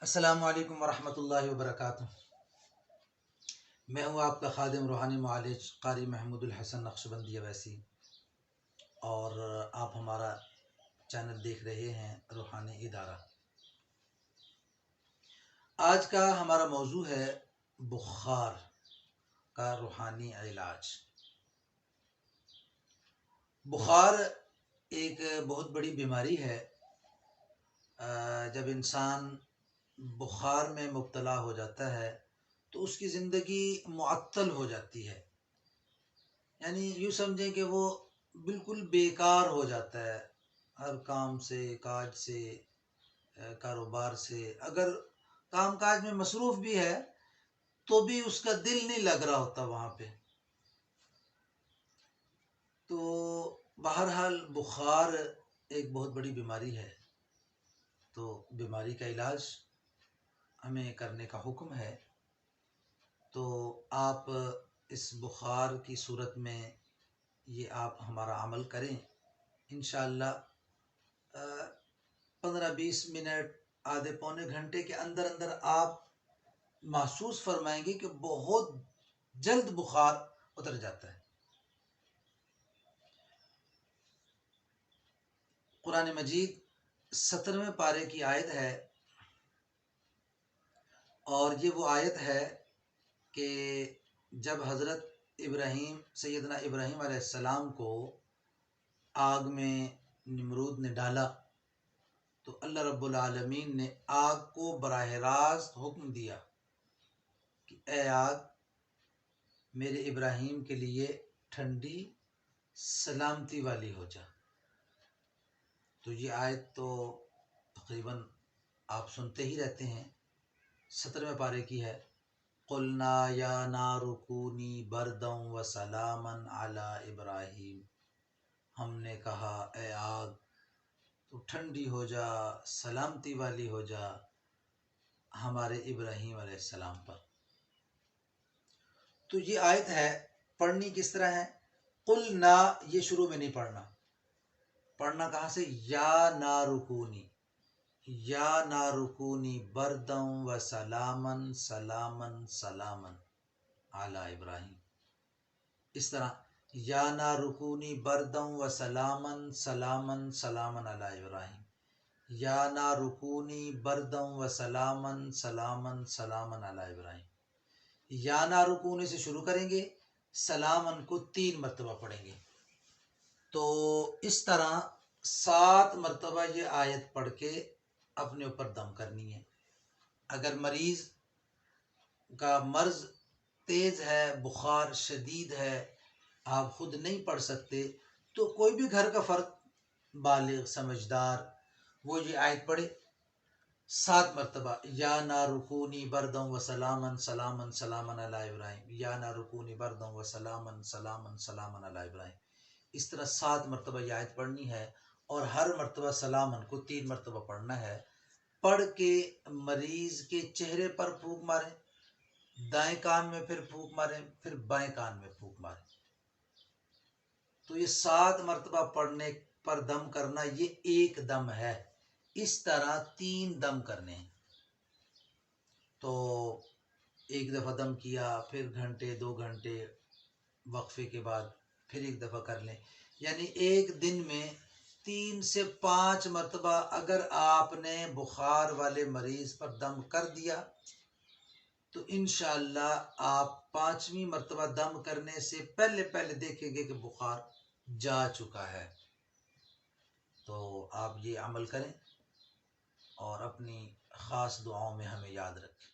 السلام علیکم ورحمۃ اللہ وبرکاتہ۔ میں ہوں آپ کا خادم روحانی معالج قاری محمود الحسن نقشبندی اویسی، اور آپ ہمارا چینل دیکھ رہے ہیں روحانی ادارہ۔ آج کا ہمارا موضوع ہے بخار کا روحانی علاج۔ بخار ایک بہت بڑی بیماری ہے۔ جب انسان بخار میں مبتلا ہو جاتا ہے تو اس کی زندگی معطل ہو جاتی ہے، یعنی یوں سمجھیں کہ وہ بالکل بیکار ہو جاتا ہے۔ ہر کام سے، کاج سے، کاروبار سے، اگر کام کاج میں مصروف بھی ہے تو بھی اس کا دل نہیں لگ رہا ہوتا وہاں پہ۔ تو بہرحال بخار ایک بہت بڑی بیماری ہے، تو بیماری کا علاج ہمیں کرنے کا حکم ہے۔ تو آپ اس بخار کی صورت میں یہ آپ ہمارا عمل کریں، انشاءاللہ 15-20 منٹ، آدھے پونے گھنٹے کے اندر اندر آپ محسوس فرمائیں گے کہ بہت جلد بخار اتر جاتا ہے۔ قرآن مجید 17ویں پارے کی آیت ہے، اور یہ وہ آیت ہے کہ جب حضرت سیدنا ابراہیم علیہ السلام کو آگ میں نمرود نے ڈالا تو اللہ رب العالمین نے آگ کو براہ راست حکم دیا کہ اے آگ میرے ابراہیم کے لیے ٹھنڈی سلامتی والی ہو جا۔ تو یہ آیت تو تقریباً آپ سنتے ہی رہتے ہیں، 17ویں پارے کی ہے۔ قلنا یا نار کونی بردا وسلاما علی ابراہیم، ہم نے کہا اے آگ تو ٹھنڈی ہو جا، سلامتی والی ہو جا ہمارے ابراہیم علیہ السلام پر۔ تو یہ آیت ہے، پڑھنی کس طرح ہے؟ قلنا، یہ شروع میں نہیں پڑھنا، پڑھنا کہاں سے؟ یا نارکونی، یا نارکونی بردم و سلامن سلامن سلامن علی ابراہیم۔ اس طرح یا نارکونی بردم و سلامن سلامن سلامن علی ابراہیم، یا نارکونی بردم و سلامن سلامن سلامن علی ابراہیم۔ یا نارکونی سے شروع کریں گے، سلامن کو 3 مرتبہ پڑھیں گے۔ تو اس طرح 7 مرتبہ یہ آیت پڑھ کے اپنے اوپر دم کرنی ہے۔ اگر مریض کا مرض تیز ہے، بخار شدید ہے، آپ خود نہیں پڑھ سکتے، تو کوئی بھی گھر کا فرد بالغ سمجھدار وہ یہ آیت پڑھے 7 مرتبہ، یا نارکونی بردم و سلامن سلامن سلامن علی ابراہیم، یا نارکونی بردم و سلامن سلامن سلامن علی ابراہیم۔ اس طرح 7 مرتبہ یہ آیت پڑھنی ہے، اور ہر مرتبہ سلامن کو 3 مرتبہ پڑھنا ہے۔ پڑھ کے مریض کے چہرے پر پھونک ماریں، دائیں کان میں پھر پھونک ماریں، پھر بائیں کان میں پھونک ماریں۔ تو یہ 7 مرتبہ پڑھنے پر دم کرنا، یہ ایک دم ہے۔ اس طرح 3 دم کرنے ہیں۔ تو ایک دفعہ دم کیا، پھر گھنٹے 2 گھنٹے وقفے کے بعد پھر ایک دفعہ کر لیں، یعنی ایک دن میں 3 سے 5 مرتبہ اگر آپ نے بخار والے مریض پر دم کر دیا تو انشاءاللہ آپ 5ویں مرتبہ دم کرنے سے پہلے دیکھیں گے کہ بخار جا چکا ہے۔ تو آپ یہ عمل کریں اور اپنی خاص دعاؤں میں ہمیں یاد رکھیں۔